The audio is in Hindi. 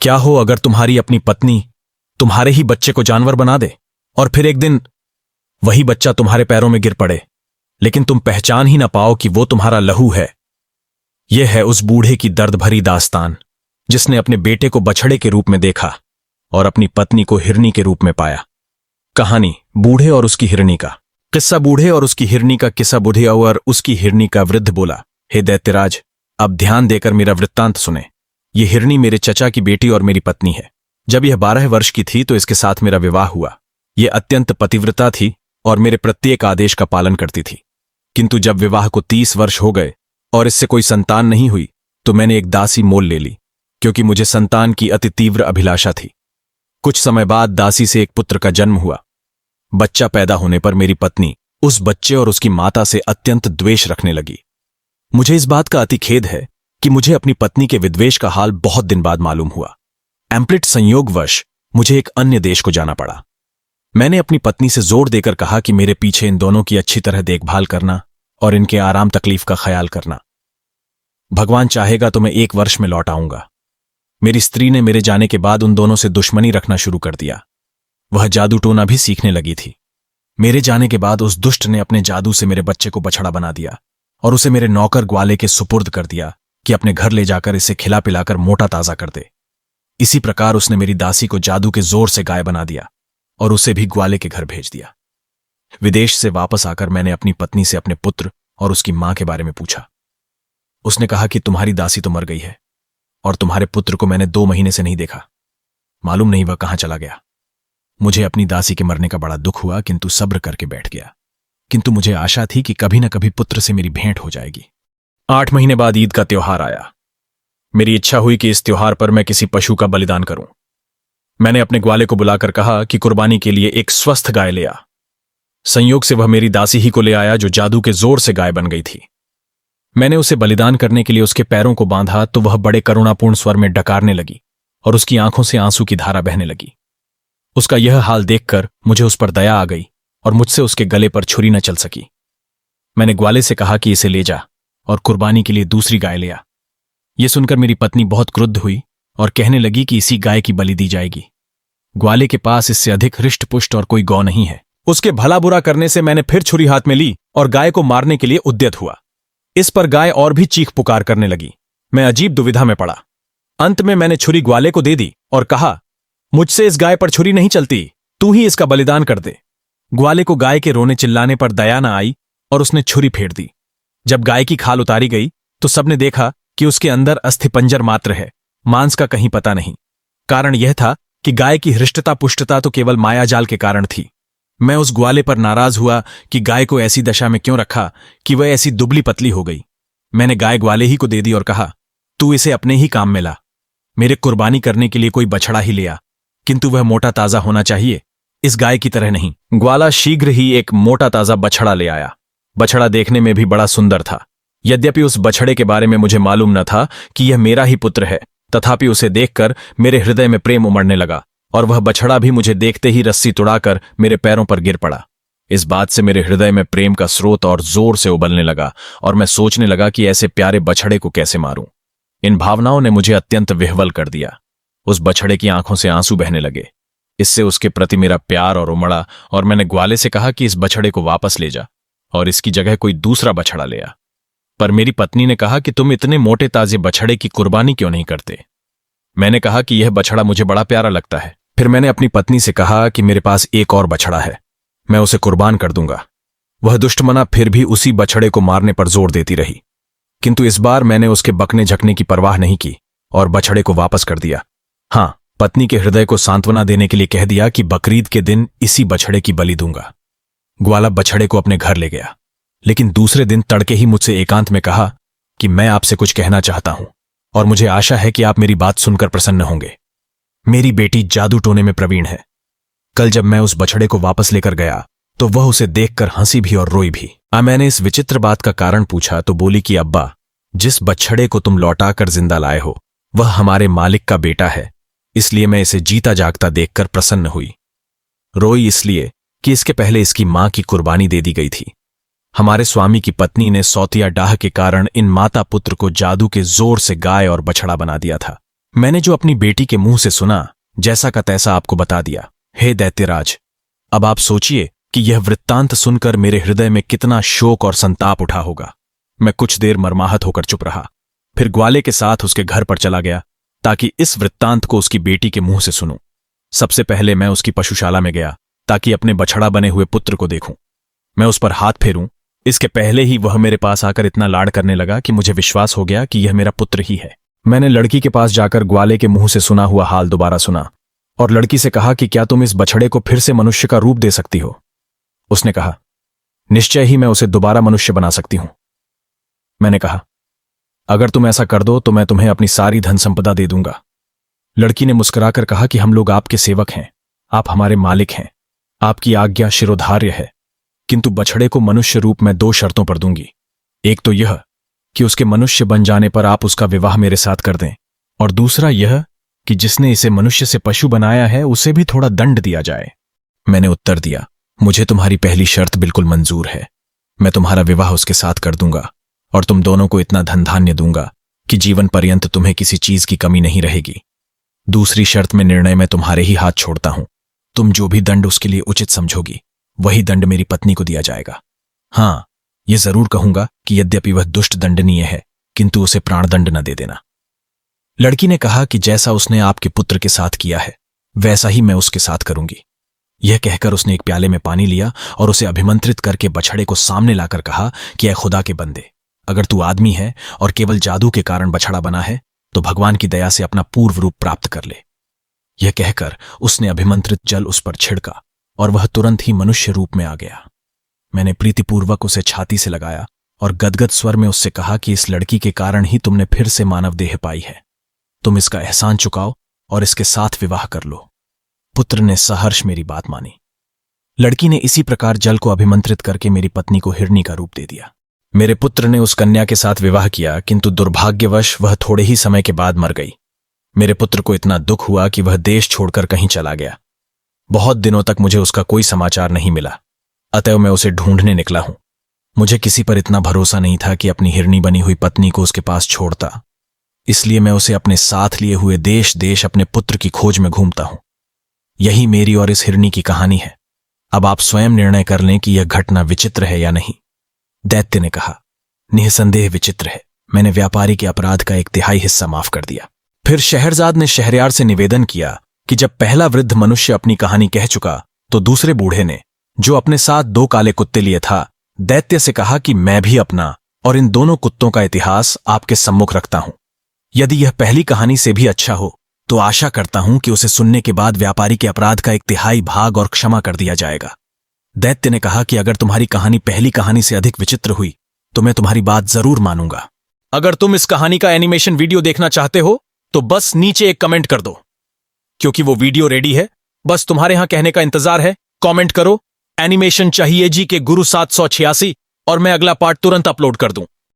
क्या हो अगर तुम्हारी अपनी पत्नी तुम्हारे ही बच्चे को जानवर बना दे और फिर एक दिन वही बच्चा तुम्हारे पैरों में गिर पड़े, लेकिन तुम पहचान ही ना पाओ कि वो तुम्हारा लहू है। यह है उस बूढ़े की दर्द भरी दास्तान जिसने अपने बेटे को बछड़े के रूप में देखा और अपनी पत्नी को हिरनी के रूप में पाया। कहानी बूढ़े और उसकी हिरनी का। किस्सा बूढ़े और उसकी हिरनी का। किस्सा बूढ़े और उसकी हिरनी का। वृद्ध बोला, हे दैत्यराज, अब ध्यान देकर मेरा वृत्तांत सुने। ये हिरनी मेरे चचा की बेटी और मेरी पत्नी है। जब यह 12 वर्ष की थी तो इसके साथ मेरा विवाह हुआ। यह अत्यंत पतिव्रता थी और मेरे प्रत्येक आदेश का पालन करती थी। किंतु जब विवाह को 30 वर्ष हो गए और इससे कोई संतान नहीं हुई तो मैंने एक दासी मोल ले ली, क्योंकि मुझे संतान की अति तीव्र अभिलाषा थी। कुछ समय बाद दासी से एक पुत्र का जन्म हुआ। बच्चा पैदा होने पर मेरी पत्नी उस बच्चे और उसकी माता से अत्यंत द्वेष रखने लगी। मुझे इस बात का अति खेद है कि मुझे अपनी पत्नी के विद्वेष का हाल बहुत दिन बाद मालूम हुआ। एम्प्लिट संयोगवश मुझे एक अन्य देश को जाना पड़ा। मैंने अपनी पत्नी से जोर देकर कहा कि मेरे पीछे इन दोनों की अच्छी तरह देखभाल करना और इनके आराम तकलीफ का ख्याल करना। भगवान चाहेगा तो मैं 1 वर्ष में लौट आऊंगा। मेरी स्त्री ने मेरे जाने के बाद उन दोनों से दुश्मनी रखना शुरू कर दिया। वह जादू टोना भी सीखने लगी थी। मेरे जाने के बाद उस दुष्ट ने अपने जादू से मेरे बच्चे को बछड़ा बना दिया और उसे मेरे नौकर ग्वाले के सुपुर्द कर दिया कि अपने घर ले जाकर इसे खिला पिलाकर मोटा ताजा कर दे। इसी प्रकार उसने मेरी दासी को जादू के जोर से गाय बना दिया और उसे भी ग्वाले के घर भेज दिया। विदेश से वापस आकर मैंने अपनी पत्नी से अपने पुत्र और उसकी मां के बारे में पूछा। उसने कहा कि तुम्हारी दासी तो मर गई है और तुम्हारे पुत्र को मैंने 2 महीने से नहीं देखा। मालूम नहीं वह कहां चला गया। मुझे अपनी दासी के मरने का बड़ा दुख हुआ, किंतु सब्र करके बैठ गया। किंतु मुझे आशा थी कि कभी न कभी पुत्र से मेरी भेंट हो जाएगी। 8 महीने बाद ईद का त्योहार आया। मेरी इच्छा हुई कि इस त्योहार पर मैं किसी पशु का बलिदान करूं। मैंने अपने ग्वाले को बुलाकर कहा कि कुर्बानी के लिए एक स्वस्थ गाय ले आ। संयोग से वह मेरी दासी ही को ले आया जो जादू के जोर से गाय बन गई थी। मैंने उसे बलिदान करने के लिए उसके पैरों को बांधा तो वह बड़े करुणापूर्ण स्वर में डकारने लगी और उसकी आंखों से आंसू की धारा बहने लगी। उसका यह हाल देखकर मुझे उस पर दया आ गई और मुझसे उसके गले पर छुरी न चल सकी। मैंने ग्वाले से कहा कि इसे ले जा और कुर्बानी के लिए दूसरी गाय ले आ। यह सुनकर मेरी पत्नी बहुत क्रुद्ध हुई और कहने लगी कि इसी गाय की बलि दी जाएगी। ग्वाले के पास इससे अधिक हृष्ट-पुष्ट और कोई गौ नहीं है। उसके भला बुरा करने से मैंने फिर छुरी हाथ में ली और गाय को मारने के लिए उद्यत हुआ। इस पर गाय और भी चीख पुकार करने लगी। मैं अजीब दुविधा में पड़ा। अंत में मैंने छुरी ग्वाले को दे दी और कहा, मुझसे इस गाय पर छुरी नहीं चलती, तू ही इसका बलिदान कर दे। ग्वाले को गाय के रोने चिल्लाने पर दया न आई और उसने छुरी फेर दी। जब गाय की खाल उतारी गई तो सबने देखा कि उसके अंदर अस्थिपंजर मात्र है, मांस का कहीं पता नहीं। कारण यह था कि गाय की हृष्टता पुष्टता तो केवल मायाजाल के कारण थी। मैं उस ग्वाले पर नाराज हुआ कि गाय को ऐसी दशा में क्यों रखा कि वह ऐसी दुबली पतली हो गई। मैंने गाय ग्वाले ही को दे दी और कहा, तू इसे अपने ही काम में ला। मेरे कुर्बानी करने के लिए कोई बछड़ा ही ले आ, किंतु वह मोटा ताजा होना चाहिए, इस गाय की तरह नहीं। ग्वाला शीघ्र ही एक मोटा ताजा बछड़ा ले आया। बछड़ा देखने में भी बड़ा सुंदर था। यद्यपि उस बछड़े के बारे में मुझे मालूम न था कि यह मेरा ही पुत्र है, तथापि उसे देखकर मेरे हृदय में प्रेम उमड़ने लगा और वह बछड़ा भी मुझे देखते ही रस्सी तुड़ाकर मेरे पैरों पर गिर पड़ा। इस बात से मेरे हृदय में प्रेम का स्रोत और जोर से उबलने लगा और मैं सोचने लगा कि ऐसे प्यारे बछड़े को कैसे मारूं। इन भावनाओं ने मुझे अत्यंत विह्वल कर दिया। उस बछड़े की आंखों से आंसू बहने लगे। इससे उसके प्रति मेरा प्यार और उमड़ा और मैंने ग्वाले से कहा कि इस बछड़े को वापस ले जा और इसकी जगह कोई दूसरा बछड़ा ले आ। पर मेरी पत्नी ने कहा कि तुम इतने मोटे ताजे बछड़े की कुर्बानी क्यों नहीं करते। मैंने कहा कि यह बछड़ा मुझे बड़ा प्यारा लगता है। फिर मैंने अपनी पत्नी से कहा कि मेरे पास एक और बछड़ा है, मैं उसे कुर्बान कर दूंगा। वह दुष्टमना फिर भी उसी बछड़े को मारने पर जोर देती रही, किंतु इस बार मैंने उसके बकने झकने की परवाह नहीं की और बछड़े को वापस कर दिया। हाँ, पत्नी के हृदय को सांत्वना देने के लिए कह दिया कि बकरीद के दिन इसी बछड़े की बलि दूंगा। ग्वाला बछड़े को अपने घर ले गया, लेकिन दूसरे दिन तड़के ही मुझसे एकांत में कहा कि मैं आपसे कुछ कहना चाहता हूं और मुझे आशा है कि आप मेरी बात सुनकर प्रसन्न होंगे। मेरी बेटी जादू टोने में प्रवीण है। कल जब मैं उस बछड़े को वापस लेकर गया तो वह उसे देखकर हंसी भी और रोई भी। मैंने इस विचित्र बात का कारण पूछा तो बोली कि अब्बा, जिस बछड़े को तुम लौटाकर जिंदा लाए हो वह हमारे मालिक का बेटा है, इसलिए मैं इसे जीता जागता देखकर प्रसन्न हुई। रोई इसलिए कि इसके पहले इसकी मां की कुर्बानी दे दी गई थी। हमारे स्वामी की पत्नी ने सौतिया डाह के कारण इन माता पुत्र को जादू के जोर से गाय और बछड़ा बना दिया था। मैंने जो अपनी बेटी के मुंह से सुना, जैसा का तैसा आपको बता दिया। हे दैत्यराज, अब आप सोचिए कि यह वृत्तांत सुनकर मेरे हृदय में कितना शोक और संताप उठा होगा। मैं कुछ देर मर्माहत होकर चुप रहा, फिर ग्वाले के साथ उसके घर पर चला गया ताकि इस वृत्तांत को उसकी बेटी के मुंह से सुनूं। सबसे पहले मैं उसकी पशुशाला में गया ताकि अपने बछड़ा बने हुए पुत्र को देखूं। मैं उस पर हाथ फेरूं, इसके पहले ही वह मेरे पास आकर इतना लाड़ करने लगा कि मुझे विश्वास हो गया कि यह मेरा पुत्र ही है। मैंने लड़की के पास जाकर ग्वाले के मुंह से सुना हुआ हाल दोबारा सुना और लड़की से कहा कि क्या तुम इस बछड़े को फिर से मनुष्य का रूप दे सकती हो? उसने कहा, निश्चय ही मैं उसे दोबारा मनुष्य बना सकती हूं। मैंने कहा, अगर तुम ऐसा कर दो तो मैं तुम्हें अपनी सारी धन संपदा दे दूंगा। लड़की ने मुस्कुराकर कहा कि हम लोग आपके सेवक हैं, आप हमारे मालिक हैं, आपकी आज्ञा शिरोधार्य है, किंतु बछड़े को मनुष्य रूप में 2 शर्तों पर दूंगी। एक तो यह कि उसके मनुष्य बन जाने पर आप उसका विवाह मेरे साथ कर दें, और दूसरा यह कि जिसने इसे मनुष्य से पशु बनाया है उसे भी थोड़ा दंड दिया जाए। मैंने उत्तर दिया, मुझे तुम्हारी पहली शर्त बिल्कुल मंजूर है। मैं तुम्हारा विवाह उसके साथ कर दूंगा और तुम दोनों को इतना धन धान्य दूंगा कि जीवन पर्यंत तुम्हें किसी चीज की कमी नहीं रहेगी। दूसरी शर्त में निर्णय मैं तुम्हारे ही हाथ छोड़ता हूं। तुम जो भी दंड उसके लिए उचित समझोगी वही दंड मेरी पत्नी को दिया जाएगा। हां, यह जरूर कहूंगा कि यद्यपि वह दुष्ट दंडनीय है, किंतु उसे प्राणदंड न दे देना। लड़की ने कहा कि जैसा उसने आपके पुत्र के साथ किया है वैसा ही मैं उसके साथ करूंगी। यह कहकर उसने एक प्याले में पानी लिया और उसे अभिमंत्रित करके बछड़े को सामने लाकर कहा कि ऐ खुदा के बंदे, अगर तू आदमी है और केवल जादू के कारण बछड़ा बना है तो भगवान की दया से अपना पूर्व रूप प्राप्त कर ले। यह कहकर उसने अभिमंत्रित जल उस पर छिड़का और वह तुरंत ही मनुष्य रूप में आ गया। मैंने प्रीतिपूर्वक उसे छाती से लगाया और गदगद स्वर में उससे कहा कि इस लड़की के कारण ही तुमने फिर से मानव देह पाई है। तुम इसका एहसान चुकाओ और इसके साथ विवाह कर लो। पुत्र ने सहर्ष मेरी बात मानी। लड़की ने इसी प्रकार जल को अभिमंत्रित करके मेरी पत्नी को हिरनी का रूप दे दिया। मेरे पुत्र ने उस कन्या के साथ विवाह किया, किंतु दुर्भाग्यवश वह थोड़े ही समय के बाद मर गई। मेरे पुत्र को इतना दुख हुआ कि वह देश छोड़कर कहीं चला गया। बहुत दिनों तक मुझे उसका कोई समाचार नहीं मिला, अतएव मैं उसे ढूंढने निकला हूं। मुझे किसी पर इतना भरोसा नहीं था कि अपनी हिरनी बनी हुई पत्नी को उसके पास छोड़ता, इसलिए मैं उसे अपने साथ लिए हुए देश देश अपने पुत्र की खोज में घूमता हूं। यही मेरी और इस हिरनी की कहानी है। अब आप स्वयं निर्णय कर लें कि यह घटना विचित्र है या नहीं। दैत्य ने कहा, निसंदेह विचित्र है। मैंने व्यापारी के अपराध का 1/3 हिस्सा माफ कर दिया। फिर शहरजाद ने शहरयार से निवेदन किया कि जब पहला वृद्ध मनुष्य अपनी कहानी कह चुका तो दूसरे बूढ़े ने, जो अपने साथ 2 काले कुत्ते लिए था, दैत्य से कहा कि मैं भी अपना और इन दोनों कुत्तों का इतिहास आपके सम्मुख रखता हूं। यदि यह पहली कहानी से भी अच्छा हो तो आशा करता हूं कि उसे सुनने के बाद व्यापारी के अपराध का 1/3 भाग और क्षमा कर दिया जाएगा। दैत्य ने कहा कि अगर तुम्हारी कहानी पहली कहानी से अधिक विचित्र हुई तो मैं तुम्हारी बात जरूर मानूंगा। अगर तुम इस कहानी का एनिमेशन वीडियो देखना चाहते हो तो बस नीचे एक कमेंट कर दो, क्योंकि वो वीडियो रेडी है। बस तुम्हारे यहां कहने का इंतजार है। कमेंट करो, एनिमेशन चाहिए जी के गुरु 786, और मैं अगला पार्ट तुरंत अपलोड कर दूं।